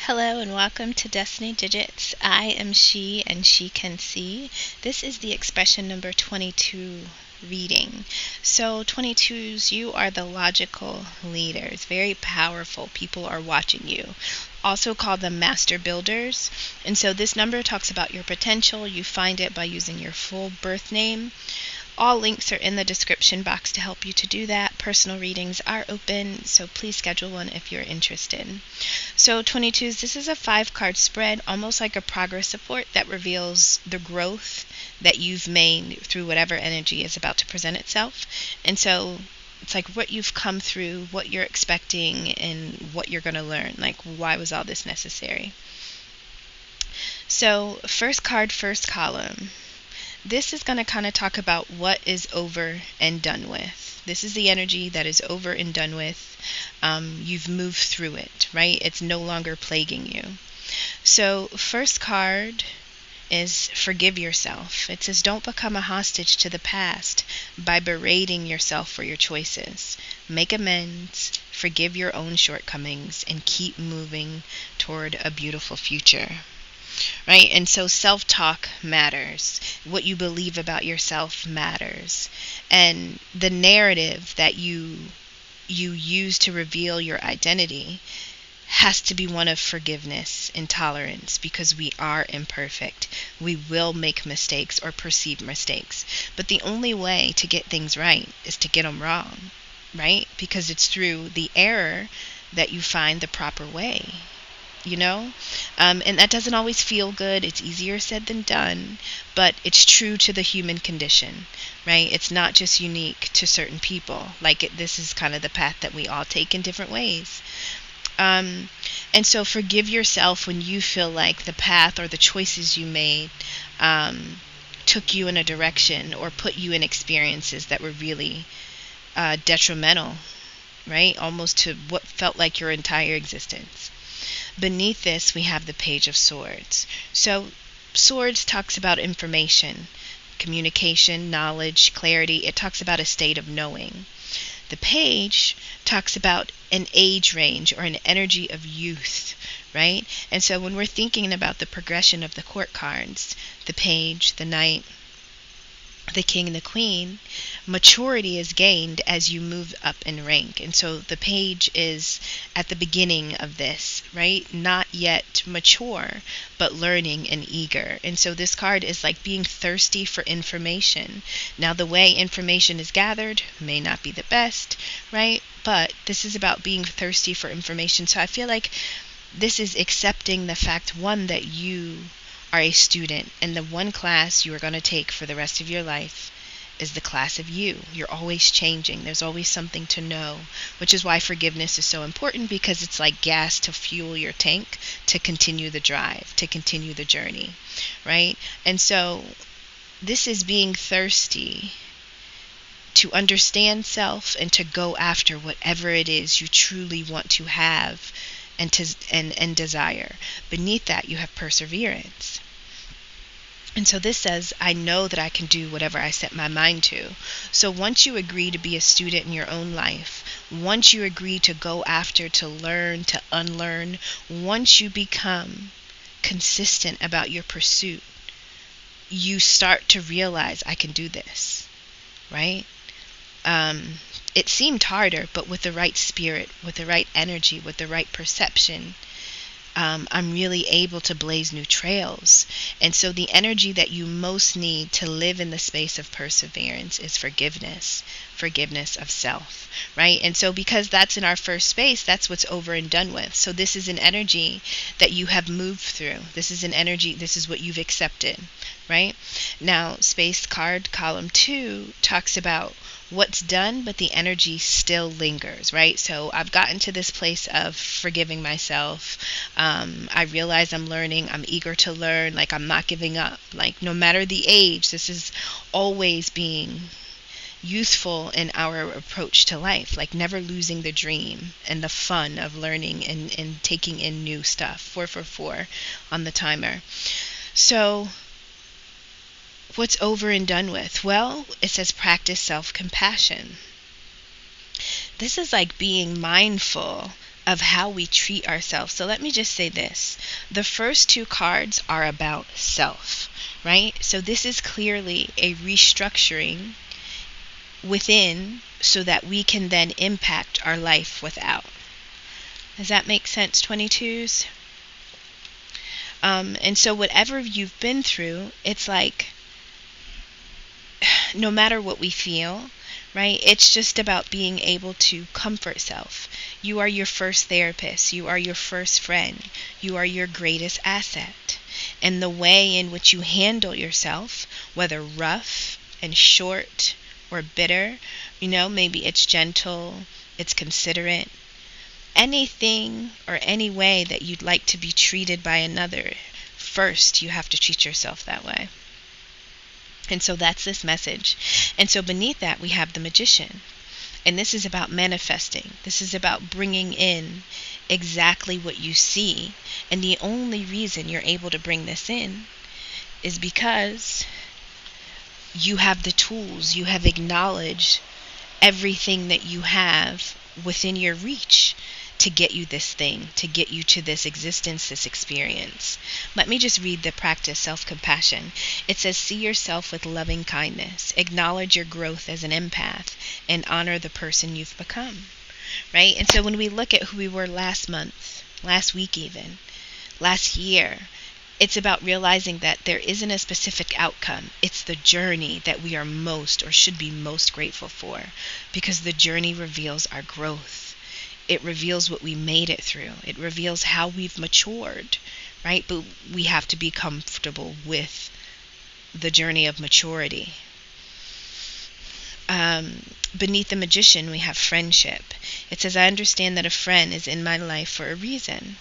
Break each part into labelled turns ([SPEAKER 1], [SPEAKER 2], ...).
[SPEAKER 1] Hello and welcome to Destiny Digits. I am she and she can see. This is the expression number 22 reading. So 22s, you are the logical leaders, very powerful. People are watching you. Also called them master builders. And so this number talks about your potential. You find it by using your full birth name. All links are in the description box to help you to do that. Personal readings are open, so please schedule one if you're interested. So 22s, this is a 5-card spread, almost like a progress report that reveals the growth that you've made through whatever energy is about to present itself. And so it's like what you've come through, what you're expecting, and what you're going to learn. Like, why was all this necessary? So first card, first column. This is going to kind of talk about what is over and done with. This is the energy that is over and done with. You've moved through it, right? It's no longer plaguing you. So first card is forgive yourself. It says don't become a hostage to the past by berating yourself for your choices. Make amends, forgive your own shortcomings, and keep moving toward a beautiful future. Right? And so self-talk matters. What you believe about yourself matters. And the narrative that you use to reveal your identity has to be one of forgiveness and tolerance, because we are imperfect. We will make mistakes or perceive mistakes. But the only way to get things right is to get them wrong, right? Because it's through the error that you find the proper way. And that doesn't always feel good. It's easier said than done, but it's true to the human condition, right? It's not just unique to certain people. This is kind of the path that we all take in different ways. And so forgive yourself when you feel like the path or the choices you made took you in a direction or put you in experiences that were really detrimental, right? Almost to what felt like your entire existence. Beneath this, we have the Page of Swords. So Swords talks about information, communication, knowledge, clarity. It talks about a state of knowing. The Page talks about an age range or an energy of youth, right? And so when we're thinking about the progression of the court cards, the Page, the Knight, the King and the Queen, maturity is gained as you move up in rank. And so the Page is at the beginning of this, right? Not yet mature, but learning and eager. And so this card is like being thirsty for information. Now, the way information is gathered may not be the best, right? But this is about being thirsty for information. So I feel like this is accepting the fact, one, that you are a student, and the one class you are going to take for the rest of your life is the class of you. You're always changing. There's always something to know, which is why forgiveness is so important, because it's like gas to fuel your tank to continue the drive, to continue the journey, right? And so this is being thirsty to understand self and to go after whatever it is you truly want to have and desire. Beneath that, you have perseverance. And so this says, I know that I can do whatever I set my mind to. So once you agree to be a student in your own life, once you agree to go after, to learn, to unlearn, once you become consistent about your pursuit, you start to realize, I can do this, right? It seemed harder, but with the right spirit, with the right energy, with the right perception, I'm really able to blaze new trails. And so the energy that you most need to live in the space of perseverance is forgiveness of self, right? And so because that's in our first space, that's what's over and done with. So this is an energy that you have moved through. This is an energy, this is what you've accepted, right? Now, space card column 2 talks about what's done, but the energy still lingers, right? So I've gotten to this place of forgiving myself. I realize I'm learning. I'm eager to learn. Like, I'm not giving up. Like, no matter the age, this is always being youthful in our approach to life, like never losing the dream and the fun of learning and taking in new stuff. 444 on the timer. So what's over and done with? Well, it says practice self-compassion. This is like being mindful of how we treat ourselves. So let me just say this. The first two cards are about self, right? So this is clearly a restructuring within so that we can then impact our life without. Does that make sense, 22s? And so whatever you've been through, it's like, no matter what we feel, right? It's just about being able to comfort self. You are your first therapist. You are your first friend. You are your greatest asset. And the way in which you handle yourself, whether rough and short or bitter, maybe it's gentle, it's considerate, anything or any way that you'd like to be treated by another, first you have to treat yourself that way. And so that's this message. And so beneath that we have the Magician. And this is about manifesting. This is about bringing in exactly what you see. And the only reason you're able to bring this in is because you have the tools. You have acknowledged everything that you have within your reach to get you this thing, to get you to this existence, this experience. Let me just read the practice, self-compassion. It says, see yourself with loving kindness, acknowledge your growth as an empath, and honor the person you've become, right? And so when we look at who we were last month, last week even, last year, it's about realizing that there isn't a specific outcome. It's the journey that we are most or should be most grateful for, because the journey reveals our growth. It reveals what we made it through. It reveals how we've matured, right? But we have to be comfortable with the journey of maturity. Beneath the Magician, we have friendship. It says, I understand that a friend is in my life for a reason.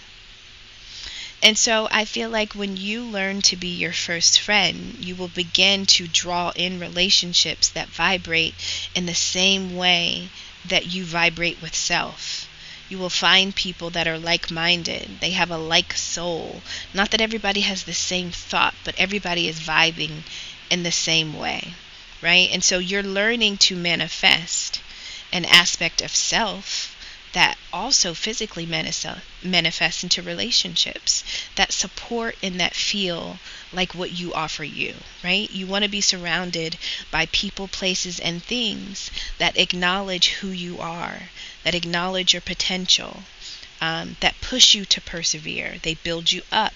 [SPEAKER 1] And so I feel like when you learn to be your first friend, you will begin to draw in relationships that vibrate in the same way that you vibrate with self. You will find people that are like-minded. They have a like soul. Not that everybody has the same thought, but everybody is vibing in the same way, right? And so you're learning to manifest an aspect of self that also physically manifests into relationships that support and that feel like what you offer you, right? You want to be surrounded by people, places, and things that acknowledge who you are, that acknowledge your potential, that push you to persevere. They build you up,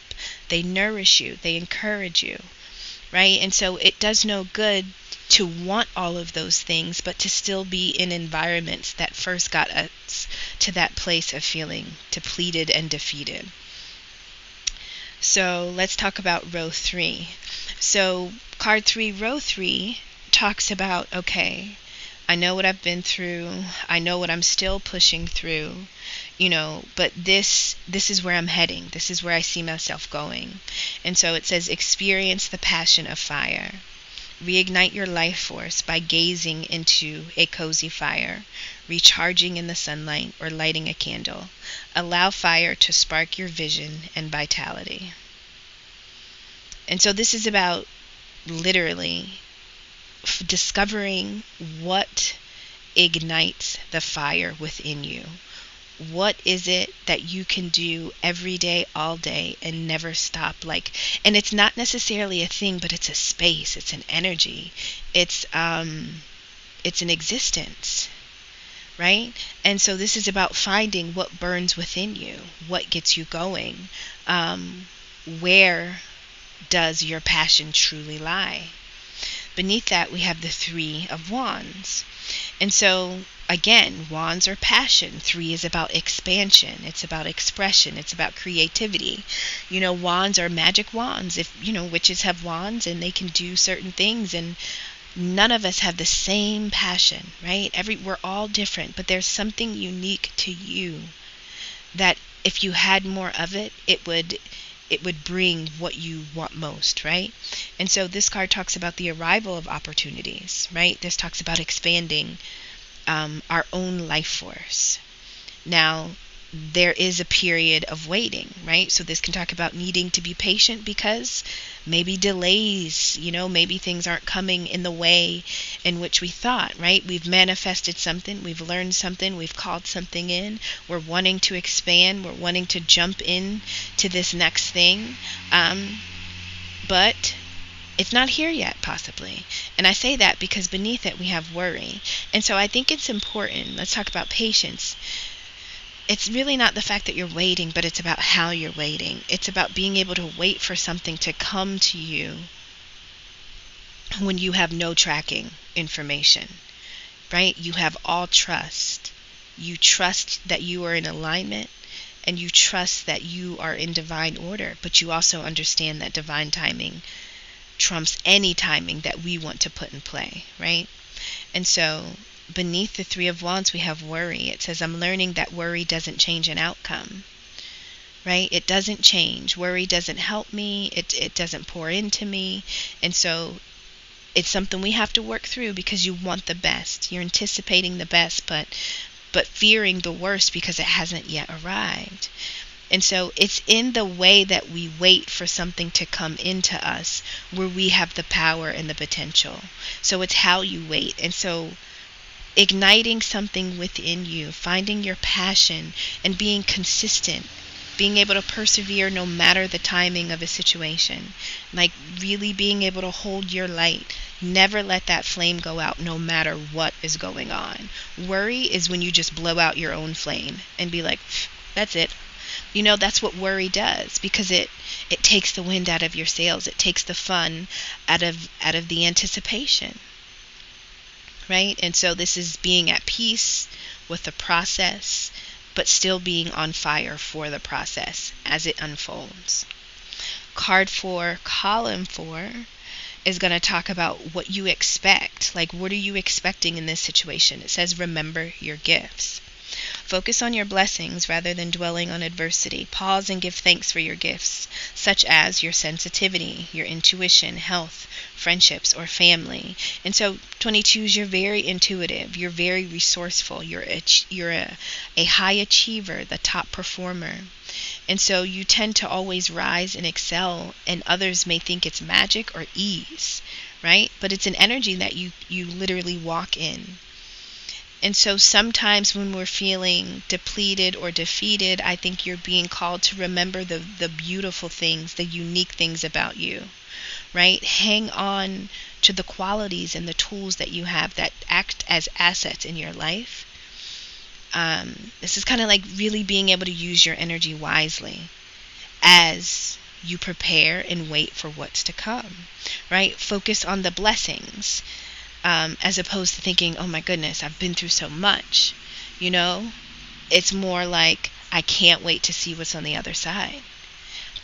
[SPEAKER 1] they nourish you, they encourage you, right? And so it does no good to want all of those things, but to still be in environments that first got us to that place of feeling depleted and defeated. So let's talk about row 3. So card 3, row 3 talks about, okay, I know what I've been through. I know what I'm still pushing through, but this is where I'm heading. This is where I see myself going. And so it says, experience the passion of fire. Reignite your life force by gazing into a cozy fire, recharging in the sunlight, or lighting a candle. Allow fire to spark your vision and vitality. And so this is about literally discovering what ignites the fire within you. What is it that you can do every day, all day, and never stop? And it's not necessarily a thing, but it's a space, it's an energy, it's an existence, right? And so this is about finding what burns within you, what gets you going, where does your passion truly lie? Beneath that, we have the 3 of Wands. And so, again, wands are passion. 3 is about expansion. It's about expression. It's about creativity. Wands are magic wands. If, witches have wands and they can do certain things, and none of us have the same passion, right? We're all different, but there's something unique to you that if you had more of it, it would bring what you want most, right? And so this card talks about the arrival of opportunities, right? This talks about expanding our own life force. Now, there is a period of waiting, right? So this can talk about needing to be patient because maybe delays, maybe things aren't coming in the way in which we thought, right? We've manifested something, we've learned something, we've called something in, we're wanting to expand, we're wanting to jump in to this next thing, but it's not here yet, possibly. And I say that because beneath it we have worry. And so I think it's important, let's talk about patience. It's really not the fact that you're waiting, but it's about how you're waiting. It's about being able to wait for something to come to you when you have no tracking information, right? You have all trust. You trust that you are in alignment, and you trust that you are in divine order, but you also understand that divine timing trumps any timing that we want to put in play, right? And so beneath the Three of Wands, we have worry. It says, I'm learning that worry doesn't change an outcome, right? It doesn't change. Worry doesn't help me. It doesn't pour into me. And so it's something we have to work through because you want the best. You're anticipating the best, but fearing the worst because it hasn't yet arrived. And so it's in the way that we wait for something to come into us where we have the power and the potential. So it's how you wait. And so igniting something within you, finding your passion and being consistent, being able to persevere no matter the timing of a situation, like really being able to hold your light. Never let that flame go out no matter what is going on. Worry is when you just blow out your own flame and be like, that's it. That's what worry does, because it takes the wind out of your sails. It takes the fun out of the anticipation. Right? And so this is being at peace with the process, but still being on fire for the process as it unfolds. Card 4, column 4, is going to talk about what you expect. Like, what are you expecting in this situation? It says, remember your gifts. Focus on your blessings rather than dwelling on adversity. Pause and give thanks for your gifts, such as your sensitivity, your intuition, health, friendships, or family. And so 22s, you're very intuitive. You're very resourceful. You're a high achiever, the top performer. And so you tend to always rise and excel, and others may think it's magic or ease, right? But it's an energy that you literally walk in. And so sometimes when we're feeling depleted or defeated, I think you're being called to remember the beautiful things, the unique things about you, right? Hang on to the qualities and the tools that you have that act as assets in your life. This is kind of like really being able to use your energy wisely as you prepare and wait for what's to come, right? Focus on the blessings. As opposed to thinking, oh my goodness, I've been through so much. It's more like, I can't wait to see what's on the other side.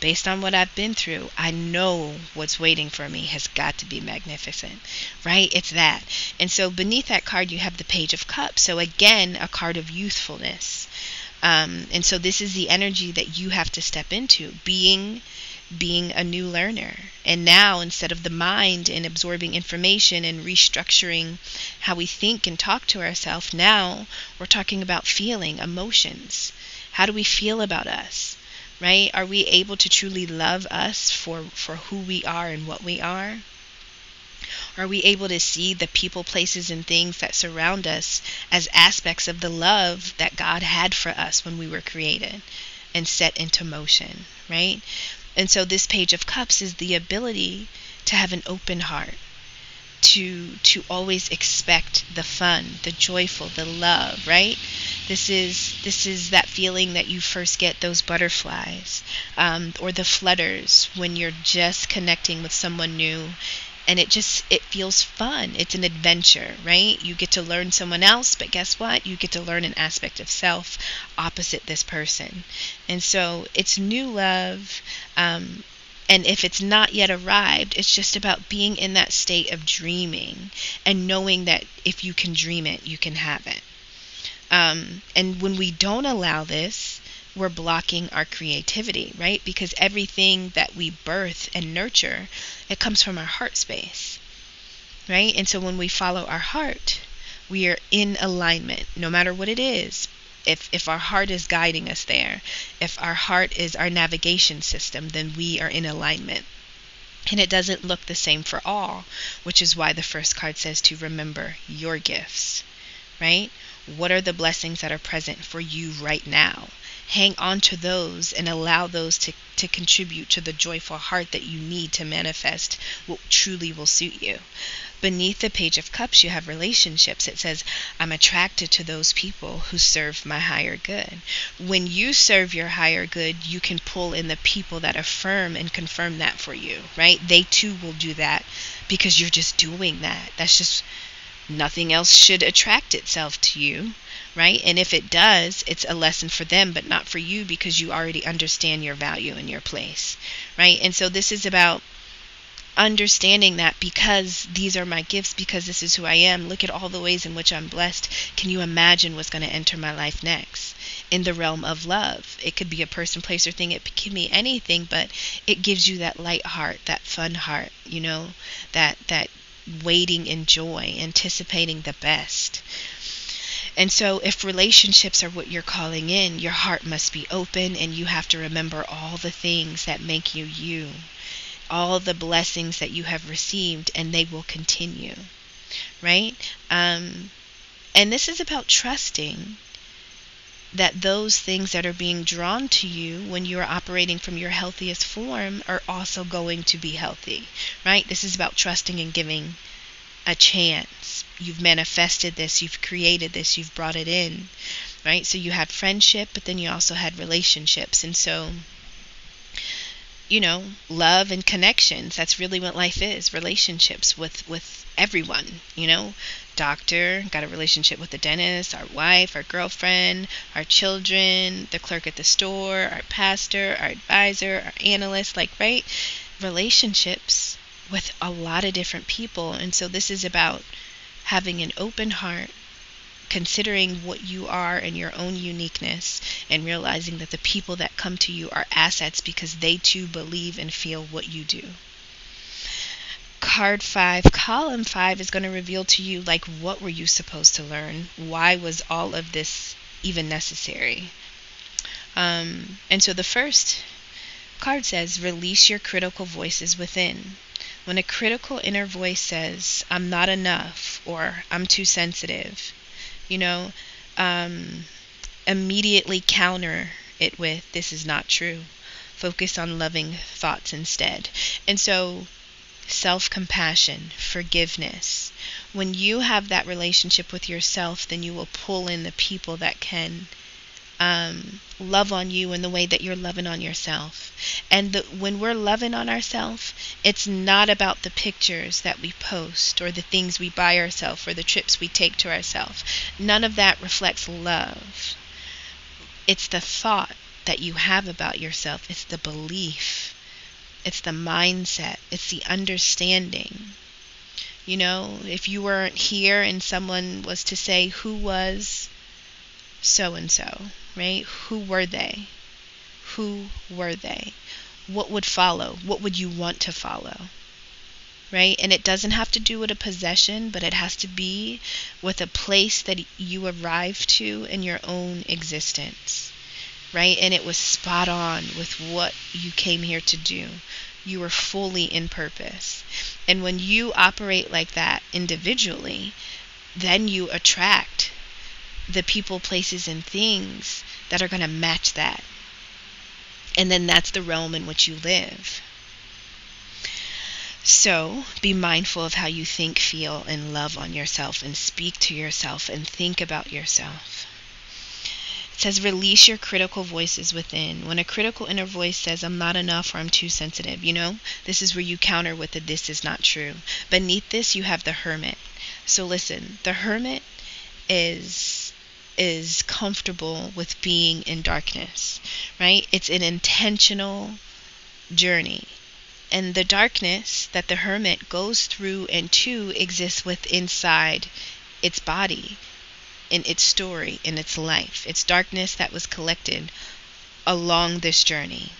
[SPEAKER 1] Based on what I've been through, I know what's waiting for me has got to be magnificent, right? It's that. And so beneath that card, you have the Page of Cups. So again, a card of youthfulness. And so this is the energy that you have to step into, being a new learner. And now, instead of the mind and absorbing information and restructuring how we think and talk to ourselves, now we're talking about feeling, emotions. How do we feel about us, right? Are we able to truly love us for who we are and what we are? Are we able to see the people, places, and things that surround us as aspects of the love that God had for us when we were created and set into motion, right? And so this Page of Cups is the ability to have an open heart, to always expect the fun, the joyful, the love, right? This is that feeling that you first get those butterflies, or the flutters when you're just connecting with someone new. And it feels fun. It's an adventure, right? You get to learn someone else, but guess what? You get to learn an aspect of self opposite this person. And so it's new love. And if it's not yet arrived, it's just about being in that state of dreaming and knowing that if you can dream it, you can have it. And when we don't allow this, we're blocking our creativity, right? Because everything that we birth and nurture, it comes from our heart space, right? And so when we follow our heart, we are in alignment, no matter what it is. If our heart is guiding us there, if our heart is our navigation system, then we are in alignment. And it doesn't look the same for all, which is why the first card says to remember your gifts, right? What are the blessings that are present for you right now? Hang on to those and allow those to contribute to the joyful heart that you need to manifest what truly will suit you. Beneath the Page of Cups, you have relationships. It says, I'm attracted to those people who serve my higher good. When you serve your higher good, you can pull in the people that affirm and confirm that for you, right? They too will do that because you're just doing that. That's just, nothing else should attract itself to you, right? And if it does, it's a lesson for them, but not for you, because you already understand your value and your place, right? And so this is about understanding that because these are my gifts, because this is who I am, look at all the ways in which I'm blessed. Can you imagine what's going to enter my life next? In the realm of love, it could be a person, place, or thing. It can be anything, but it gives you that light heart, that fun heart, that waiting in joy, anticipating the best. And so if relationships are what you're calling in, your heart must be open, and you have to remember all the things that make you you, all the blessings that you have received, and they will continue, right? And this is about trusting that those things that are being drawn to you when you are operating from your healthiest form are also going to be healthy, right? This is about trusting and giving a chance. You've manifested this, you've created this, you've brought it in, right? So you had friendship, but then you also had relationships. And so, love and connections, that's really what life is. Relationships with everyone, doctor, got a relationship with the dentist, our wife, our girlfriend, our children, the clerk at the store, our pastor, our advisor, our analyst, right? Relationships with a lot of different people. And so this is about having an open heart, considering what you are and your own uniqueness, and realizing that the people that come to you are assets because they too believe and feel what you do. Card 5, column 5 is going to reveal to you, what were you supposed to learn? Why was all of this even necessary? And so the first card says, release your critical voices within. When a critical inner voice says, I'm not enough, or I'm too sensitive, immediately counter it with, this is not true. Focus on loving thoughts instead. And so self-compassion, forgiveness. When you have that relationship with yourself, then you will pull in the people that can love on you in the way that you're loving on yourself. And when we're loving on ourselves, it's not about the pictures that we post or the things we buy ourselves or the trips we take to ourselves. None of that reflects love. It's the thought that you have about yourself. It's the belief. It's the mindset. It's the understanding. If you weren't here and someone was to say, who was so-and-so, right? Who were they? Who were they? What would follow? What would you want to follow? Right? And it doesn't have to do with a possession, but it has to be with a place that you arrived to in your own existence, right? And it was spot on with what you came here to do. You were fully in purpose. And when you operate like that individually, then you attract the people, places, and things that are going to match that. And then that's the realm in which you live. So be mindful of how you think, feel, and love on yourself, and speak to yourself and think about yourself. It says, release your critical voices within. When a critical inner voice says, I'm not enough, or I'm too sensitive, this is where you counter with the this is not true. Beneath this, you have the Hermit. So listen, the Hermit is comfortable with being in darkness, right? It's an intentional journey. And the darkness that the Hermit goes through and to exists inside its body, in its story, in its life. It's darkness that was collected along this journey.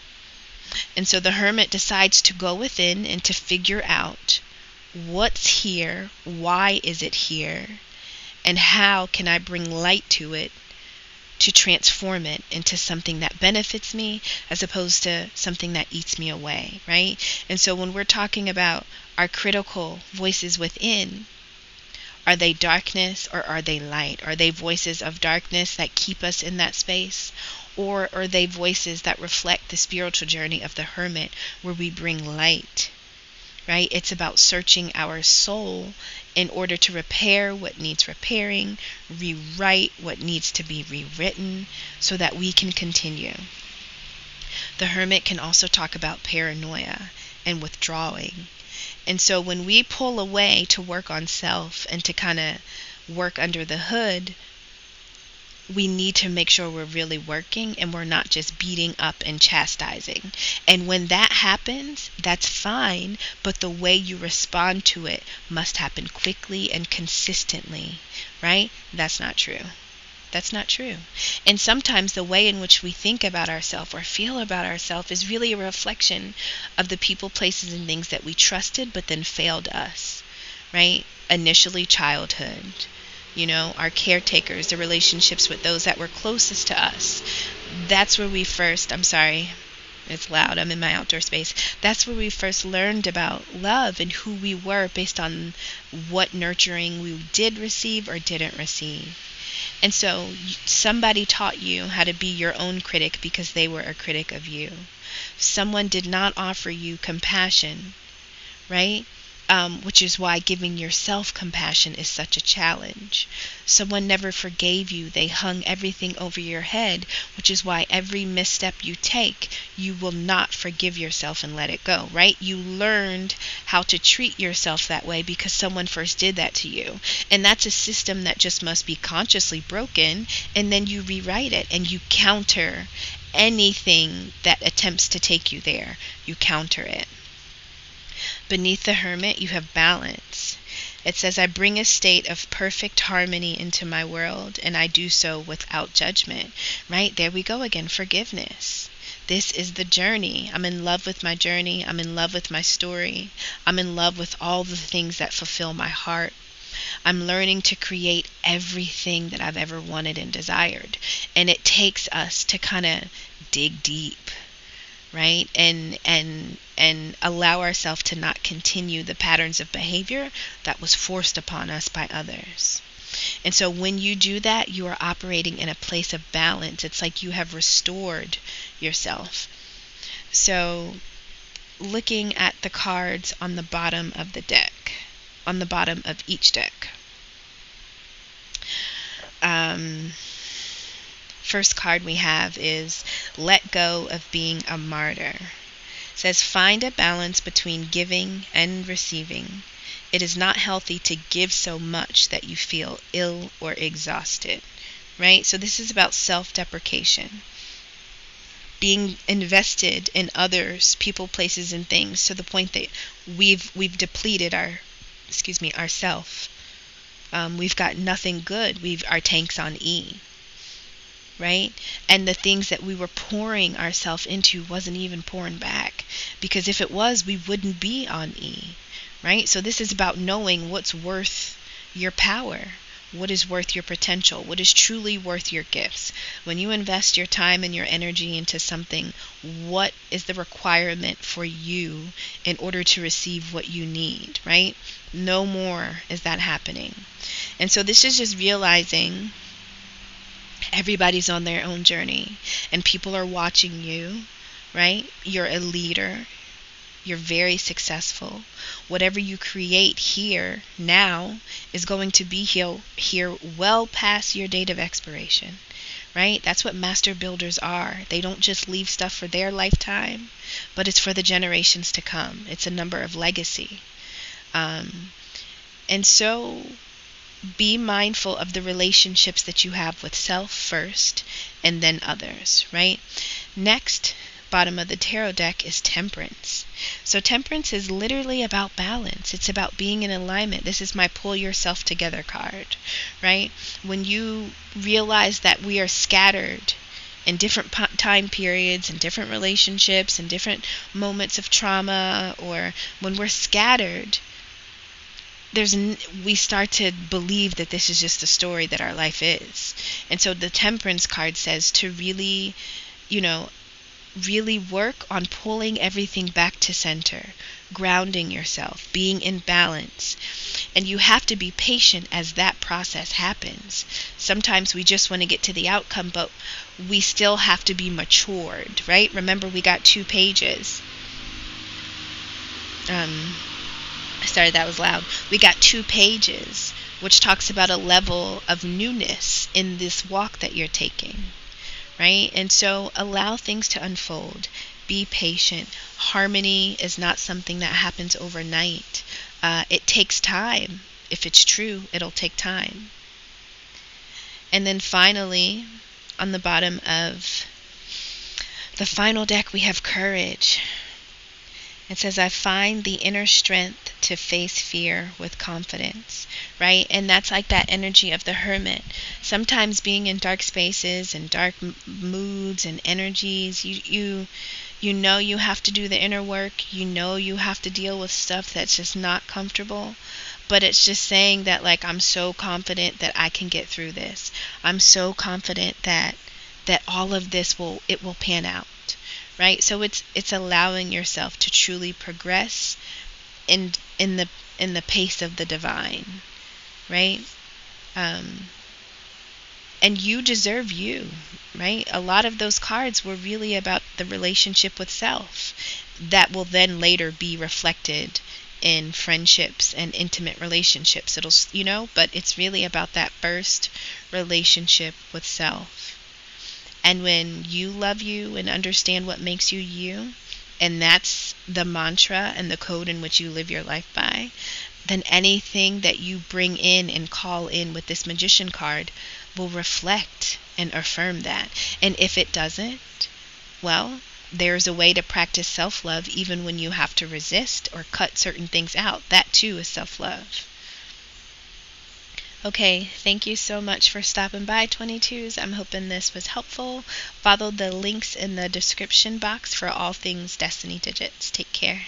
[SPEAKER 1] And so the Hermit decides to go within and to figure out what's here, why is it here, and how can I bring light to it to transform it into something that benefits me as opposed to something that eats me away, right? And so when we're talking about our critical voices within, are they darkness or are they light? Are they voices of darkness that keep us in that space? Or are they voices that reflect the spiritual journey of the hermit where we bring light? Right? It's about searching our soul in order to repair what needs repairing, rewrite what needs to be rewritten so that we can continue. The hermit can also talk about paranoia and withdrawing. And so when we pull away to work on self and to kind of work under the hood, we need to make sure we're really working and we're not just beating up and chastising. And when that happens, that's fine, but the way you respond to it must happen quickly and consistently, right? That's not true. That's not true. And sometimes the way in which we think about ourselves or feel about ourselves is really a reflection of the people, places, and things that we trusted but then failed us, right? Initially, childhood. Our caretakers, the relationships with those that were closest to us. That's where we first, I'm sorry, it's loud, I'm in my outdoor space. That's where we first learned about love and who we were based on what nurturing we did receive or didn't receive. And so somebody taught you how to be your own critic because they were a critic of you. Someone did not offer you compassion, right? Which is why giving yourself compassion is such a challenge. Someone never forgave you. They hung everything over your head, which is why every misstep you take, you will not forgive yourself and let it go, right? You learned how to treat yourself that way because someone first did that to you. And that's a system that just must be consciously broken, and then you rewrite it and you counter anything that attempts to take you there. You counter it. Beneath the hermit, you have balance. It says, I bring a state of perfect harmony into my world, and I do so without judgment. Right? There we go again, forgiveness. This is the journey. I'm in love with my journey. I'm in love with my story. I'm in love with all the things that fulfill my heart. I'm learning to create everything that I've ever wanted and desired. And it takes us to kind of dig deep, right? And allow ourselves to not continue the patterns of behavior that was forced upon us by others. And so when you do that, you are operating in a place of balance. It's like you have restored yourself. So looking at the cards on the bottom of the deck, on the bottom of each deck. First card we have is let go of being a martyr. It says, find a balance between giving and receiving. It is not healthy to give so much that you feel ill or exhausted, right? So this is about self-deprecation. Being invested in others, people, places, and things to the point that we've depleted ourself. We've got nothing good. Our tank's on E. Right? And the things that we were pouring ourselves into wasn't even pouring back. Because if it was, we wouldn't be on E. Right? So this is about knowing what's worth your power. What is worth your potential? What is truly worth your gifts? When you invest your time and your energy into something, what is the requirement for you in order to receive what you need, right? No more is that happening. And so this is just realizing everybody's on their own journey and people are watching you, right? You're a leader. You're very successful. Whatever you create here now is going to be here well past your date of expiration, right? That's what master builders are. They don't just leave stuff for their lifetime, but it's for the generations to come. It's a number of legacy. And so be mindful of the relationships that you have with self first and then others, right? Next, bottom of the tarot deck is Temperance. So Temperance is literally about balance. It's about being in alignment. This is my pull yourself together card, right? When you realize that we are scattered in different time periods and different relationships and different moments of trauma, or when we're scattered, we start to believe that this is just the story that our life is. And so the Temperance card says to really, really work on pulling everything back to center, grounding yourself, being in balance. And you have to be patient as that process happens. Sometimes we just want to get to the outcome, but we still have to be matured, right? Remember, we got 2 pages. Sorry, that was loud. We got 2 pages, which talks about a level of newness in this walk that you're taking, right? And so allow things to unfold. Be patient. Harmony is not something that happens overnight. It takes time. If it's true, it'll take time. And then finally, on the bottom of the final deck, we have courage. It says, I find the inner strength to face fear with confidence, right? And that's like that energy of the hermit. Sometimes being in dark spaces and dark moods and energies, you know you have to do the inner work. You know you have to deal with stuff that's just not comfortable. But it's just saying that, like, I'm so confident that I can get through this. I'm so confident that all of this will pan out. Right? So it's allowing yourself to truly progress in the pace of the divine, right? And you deserve you, right? A lot of those cards were really about the relationship with self that will then later be reflected in friendships and intimate relationships. But it's really about that first relationship with self. And when you love you and understand what makes you you, and that's the mantra and the code in which you live your life by, then anything that you bring in and call in with this Magician card will reflect and affirm that. And if it doesn't, well, there's a way to practice self-love even when you have to resist or cut certain things out. That too is self-love. Okay, thank you so much for stopping by, 22s. I'm hoping this was helpful. Follow the links in the description box for all things Destiny Digits. Take care.